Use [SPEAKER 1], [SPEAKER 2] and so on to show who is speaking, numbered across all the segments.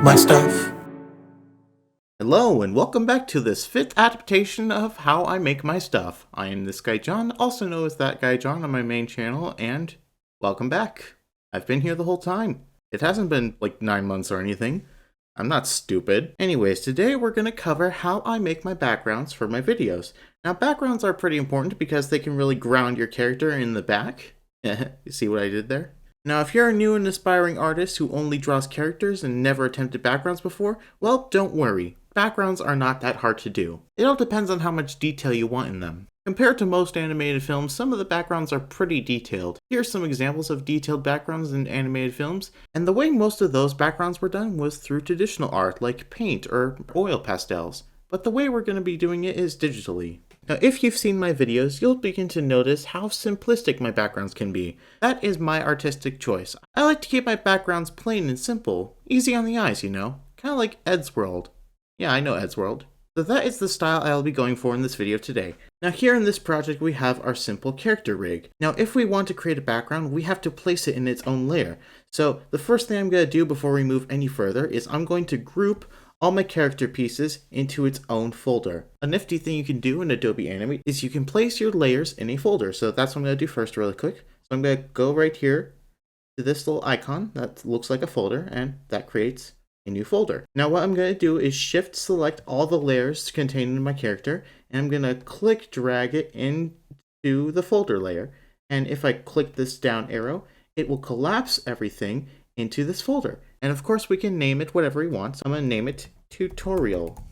[SPEAKER 1] make my stuff.
[SPEAKER 2] Hello and welcome back to this 5th adaptation of How I Make My Stuff. I am this guy John, also known as That Guy John on my main channel, and welcome back. I've been here the whole time. It hasn't been like 9 months or anything. I'm not stupid. Anyways, today we're going to cover how I make my backgrounds for my videos. Now backgrounds are pretty important because they can really ground your character in the back. You see what I did there? Now, if you're a new and aspiring artist who only draws characters and never attempted backgrounds before, well, don't worry. Backgrounds are not that hard to do. It all depends on how much detail you want in them. Compared to most animated films, some of the backgrounds are pretty detailed. Here are some examples of detailed backgrounds in animated films, and the way most of those backgrounds were done was through traditional art like paint or oil pastels. But the way we're going to be doing it is digitally. Now, if you've seen my videos, you'll begin to notice how simplistic my backgrounds can be. That is my artistic choice. I like to keep my backgrounds plain and simple, easy on the eyes, you know, kind of like Eddsworld. Yeah, I know Eddsworld. So that is the style I'll be going for in this video today. Now here in this project we have our simple character rig. Now if we want to create a background, we have to place it in its own layer. So the first thing I'm going to do before we move any further is I'm going to group all my character pieces into its own folder. A nifty thing you can do in Adobe Animate is you can place your layers in a folder. So that's what I'm going to do first really quick. So I'm going to go right here to this little icon that looks like a folder, and that creates a new folder. Now what I'm going to do is shift select all the layers contained in my character, and I'm going to click drag it into the folder layer. And if I click this down arrow, it will collapse everything into this folder. And of course we can name it whatever we want. So I'm going to name it tutorial.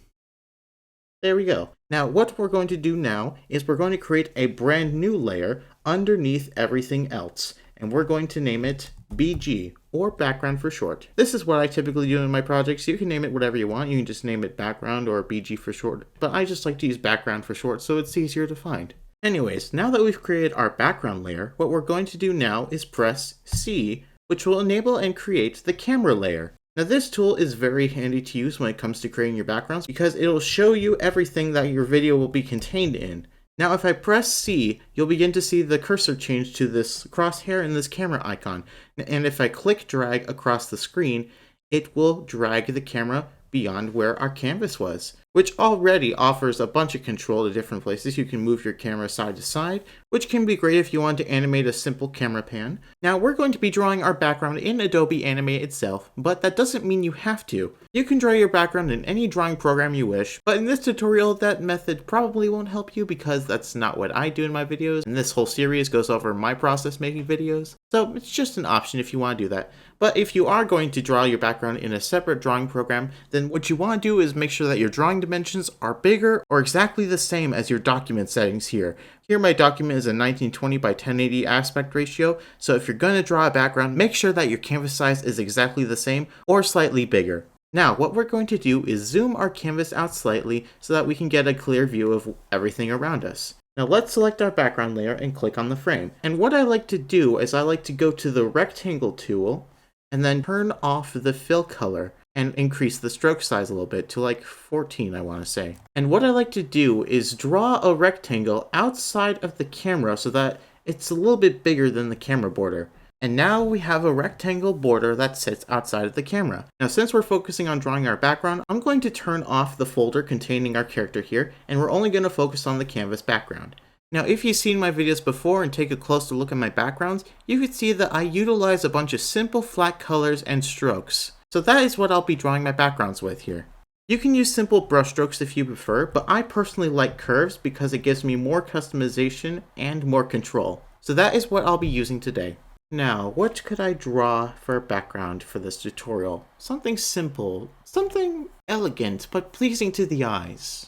[SPEAKER 2] There we go. Now what we're going to do now is we're going to create a brand new layer underneath everything else. And we're going to name it BG, or background for short. This is what I typically do in my projects. You can name it whatever you want. You can just name it background or BG for short. But I just like to use background for short so it's easier to find. Anyways, now that we've created our background layer, what we're going to do now is press C, which will enable and create the camera layer. Now this tool is very handy to use when it comes to creating your backgrounds because it'll show you everything that your video will be contained in. Now if I press C, you'll begin to see the cursor change to this crosshair and this camera icon. And if I click drag across the screen, it will drag the camera beyond where our canvas was, which already offers a bunch of control to different places. You can move your camera side to side, which can be great if you want to animate a simple camera pan. Now we're going to be drawing our background in Adobe Animate itself, but that doesn't mean you have to. You can draw your background in any drawing program you wish, but in this tutorial that method probably won't help you because that's not what I do in my videos, and this whole series goes over my process making videos. So it's just an option if you want to do that. But if you are going to draw your background in a separate drawing program, then what you want to do is make sure that your drawing dimensions are bigger or exactly the same as your document settings here. Here my document is a 1920 by 1080 aspect ratio, so if you're going to draw a background, make sure that your canvas size is exactly the same or slightly bigger. Now what we're going to do is zoom our canvas out slightly so that we can get a clear view of everything around us. Now let's select our background layer and click on the frame. And what I like to do is I like to go to the rectangle tool and then turn off the fill color and increase the stroke size a little bit to like 14, I want to say. And what I like to do is draw a rectangle outside of the camera so that it's a little bit bigger than the camera border. And now we have a rectangle border that sits outside of the camera. Now since we're focusing on drawing our background, I'm going to turn off the folder containing our character here, and we're only going to focus on the canvas background. Now if you've seen my videos before and take a closer look at my backgrounds, you can see that I utilize a bunch of simple flat colors and strokes. So that is what I'll be drawing my backgrounds with here. You can use simple brush strokes if you prefer, but I personally like curves because it gives me more customization and more control. So that is what I'll be using today. Now, what could I draw for a background for this tutorial? Something simple, something elegant, but pleasing to the eyes.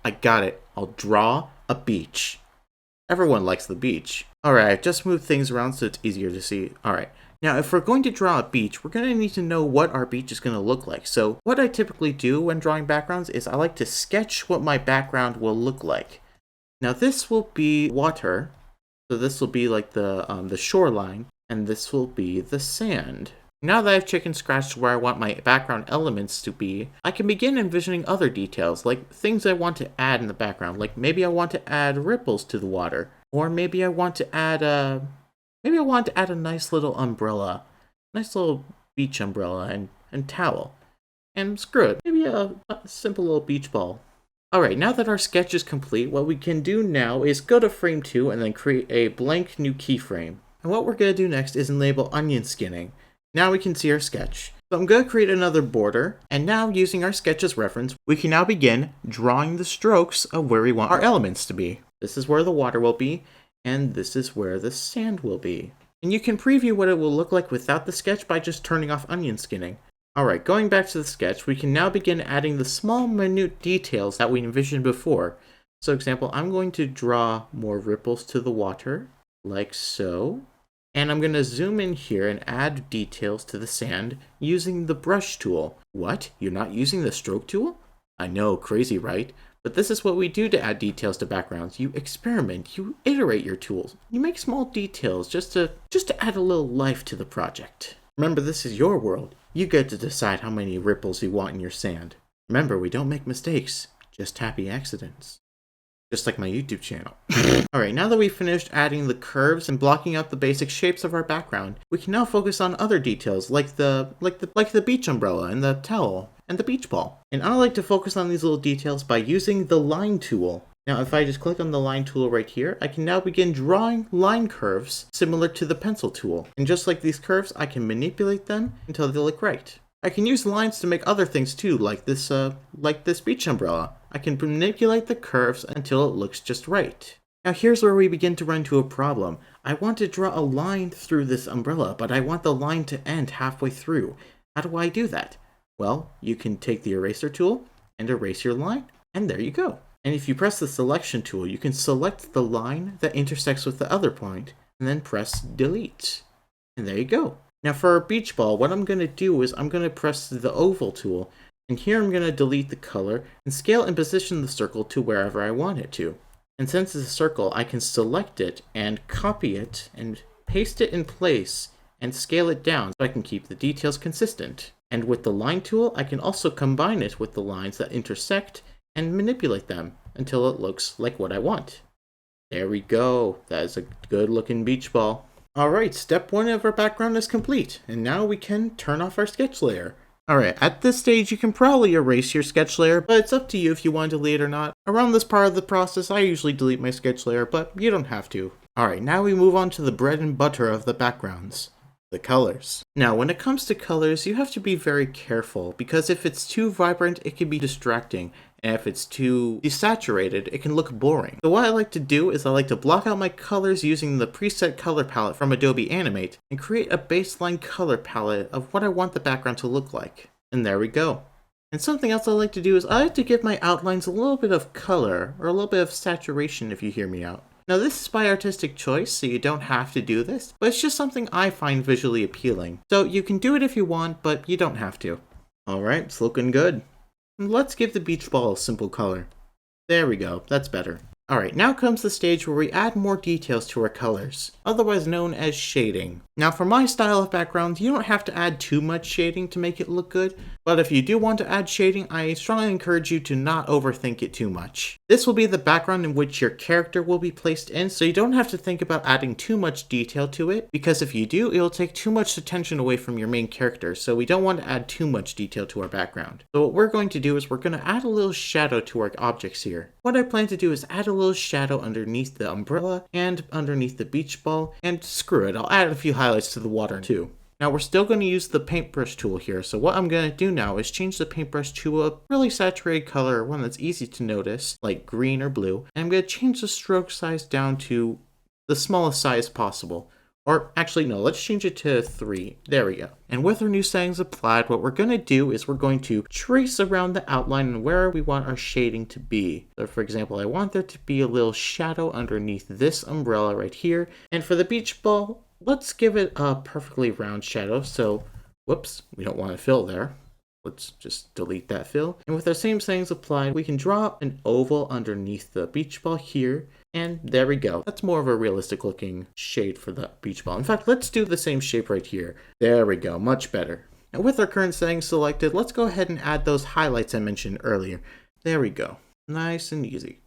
[SPEAKER 2] I got it. I'll draw a beach. Everyone likes the beach. Alright, just move things around so it's easier to see. Alright, now if we're going to draw a beach, we're going to need to know what our beach is going to look like. So what I typically do when drawing backgrounds is I like to sketch what my background will look like. Now this will be water. So this will be like the shoreline, and this will be the sand. Now that I've chicken scratched where I want my background elements to be, I can begin envisioning other details, like things I want to add in the background. Like maybe I want to add ripples to the water, or maybe I want to add a nice little umbrella, nice little beach umbrella, and and towel. And screw it, maybe a simple little beach ball. Alright, now that our sketch is complete, what we can do now is go to frame 2 and then create a blank new keyframe. And what we're going to do next is enable onion skinning. Now we can see our sketch. So I'm going to create another border, and now using our sketch as reference, we can now begin drawing the strokes of where we want our elements to be. This is where the water will be, and this is where the sand will be. And you can preview what it will look like without the sketch by just turning off onion skinning. Alright, going back to the sketch, we can now begin adding the small minute details that we envisioned before. So example, I'm going to draw more ripples to the water, like so. And I'm going to zoom in here and add details to the sand using the brush tool. What? You're not using the stroke tool? I know, crazy, right? But this is what we do to add details to backgrounds. You experiment, you iterate your tools. You make small details just to add a little life to the project. Remember, this is your world. You get to decide how many ripples you want in your sand. Remember, we don't make mistakes, just happy accidents. Just like my YouTube channel. Alright, now that we've finished adding the curves and blocking out the basic shapes of our background, we can now focus on other details like the beach umbrella and the towel and the beach ball. And I like to focus on these little details by using the line tool. Now if I just click on the line tool right here, I can now begin drawing line curves similar to the pencil tool. And just like these curves, I can manipulate them until they look right. I can use lines to make other things too, like this beach umbrella. I can manipulate the curves until it looks just right. Now here's where we begin to run into a problem. I want to draw a line through this umbrella, but I want the line to end halfway through. How do I do that? Well, you can take the eraser tool and erase your line, and there you go. And if you press the selection tool, you can select the line that intersects with the other point, and then press delete. And there you go. Now for our beach ball, what I'm going to do is I'm going to press the oval tool, and here I'm going to delete the color and scale and position the circle to wherever I want it to. And since it's a circle, I can select it and copy it and paste it in place and scale it down so I can keep the details consistent. And with the line tool, I can also combine it with the lines that intersect and manipulate them until it looks like what I want. There we go. That is a good looking beach ball. Alright, step 1 of our background is complete, and now we can turn off our sketch layer. Alright, at this stage you can probably erase your sketch layer, but it's up to you if you want to delete it or not. Around this part of the process, I usually delete my sketch layer, but you don't have to. Alright, now we move on to the bread and butter of the backgrounds. The colors. Now, when it comes to colors, you have to be very careful, because if it's too vibrant, it can be distracting. And if it's too desaturated, it can look boring. So what I like to do is I like to block out my colors using the preset color palette from Adobe Animate and create a baseline color palette of what I want the background to look like. And there we go. And something else I like to do is I like to give my outlines a little bit of color or a little bit of saturation, if you hear me out. Now this is by artistic choice, so you don't have to do this, but it's just something I find visually appealing. So you can do it if you want, but you don't have to. Alright, it's looking good. Let's give the beach ball a simple color. There we go, that's better. Alright, now comes the stage where we add more details to our colors, otherwise known as shading. Now for my style of background, you don't have to add too much shading to make it look good, but if you do want to add shading, I strongly encourage you to not overthink it too much. This will be the background in which your character will be placed in, so you don't have to think about adding too much detail to it, because if you do, it'll take too much attention away from your main character, so we don't want to add too much detail to our background. So what we're going to do is we're going to add a little shadow to our objects here. What I plan to do is add a little shadow underneath the umbrella and underneath the beach ball, and screw it, I'll add a few highlights to the water too. Now we're still going to use the paintbrush tool here, so what I'm going to do now is change the paintbrush to a really saturated color, one that's easy to notice, like green or blue, and I'm going to change the stroke size down to the smallest size possible. Or actually no, let's change it to 3. There we go. And with our new settings applied, what we're going to do is we're going to trace around the outline and where we want our shading to be. So for example, I want there to be a little shadow underneath this umbrella right here. And for the beach ball, let's give it a perfectly round shadow. So, whoops, we don't want to fill there. Let's just delete that fill. And with our same settings applied, we can draw an oval underneath the beach ball here. And there we go. That's more of a realistic looking shade for the beach ball. In fact, let's do the same shape right here. There we go, much better. And with our current settings selected, let's go ahead and add those highlights I mentioned earlier. There we go, nice and easy.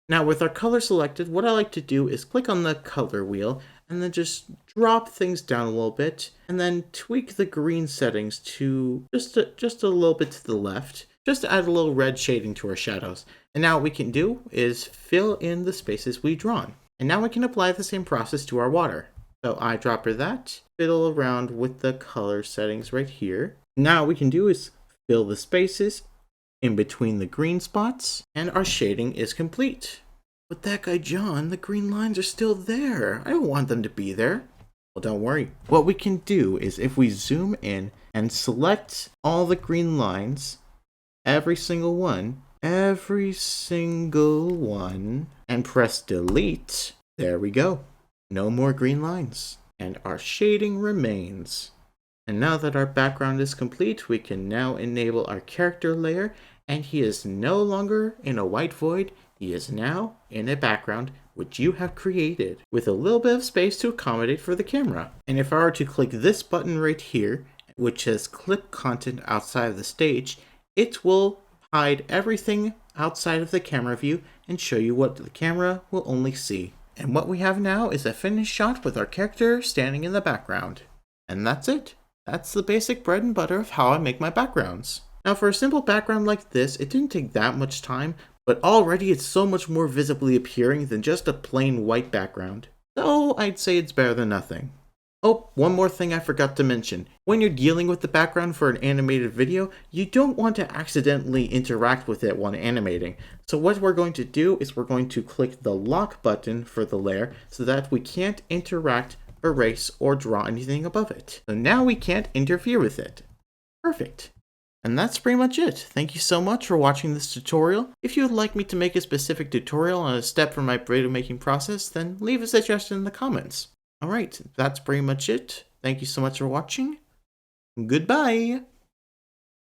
[SPEAKER 2] Now with our color selected, what I like to do is click on the color wheel and then just drop things down a little bit, and then tweak the green settings to just a little bit to the left, just to add a little red shading to our shadows. And now what we can do is fill in the spaces we've drawn. And now we can apply the same process to our water. So eyedropper that, fiddle around with the color settings right here. Now what we can do is fill the spaces in between the green spots, and our shading is complete. But that guy John, the green lines are still there. I don't want them to be there. Well, don't worry. What we can do is if we zoom in and select all the green lines, every single one, and press delete, there we go. No more green lines. And our shading remains. And now that our background is complete, we can now enable our character layer, and he is no longer in a white void. He is now in a background which you have created with a little bit of space to accommodate for the camera. And if I were to click this button right here, which says clip content outside of the stage, it will hide everything outside of the camera view and show you what the camera will only see. And what we have now is a finished shot with our character standing in the background. And that's it. That's the basic bread and butter of how I make my backgrounds. Now for a simple background like this, it didn't take that much time, but already it's so much more visibly appearing than just a plain white background. So I'd say it's better than nothing. Oh, one more thing I forgot to mention. When you're dealing with the background for an animated video, you don't want to accidentally interact with it when animating. So what we're going to do is we're going to click the lock button for the layer so that we can't interact, erase, or draw anything above it. So now we can't interfere with it. Perfect. And that's pretty much it. Thank you so much for watching this tutorial. If you would like me to make a specific tutorial on a step from my video making process, then leave a suggestion in the comments. Alright, that's pretty much it. Thank you so much for watching. Goodbye!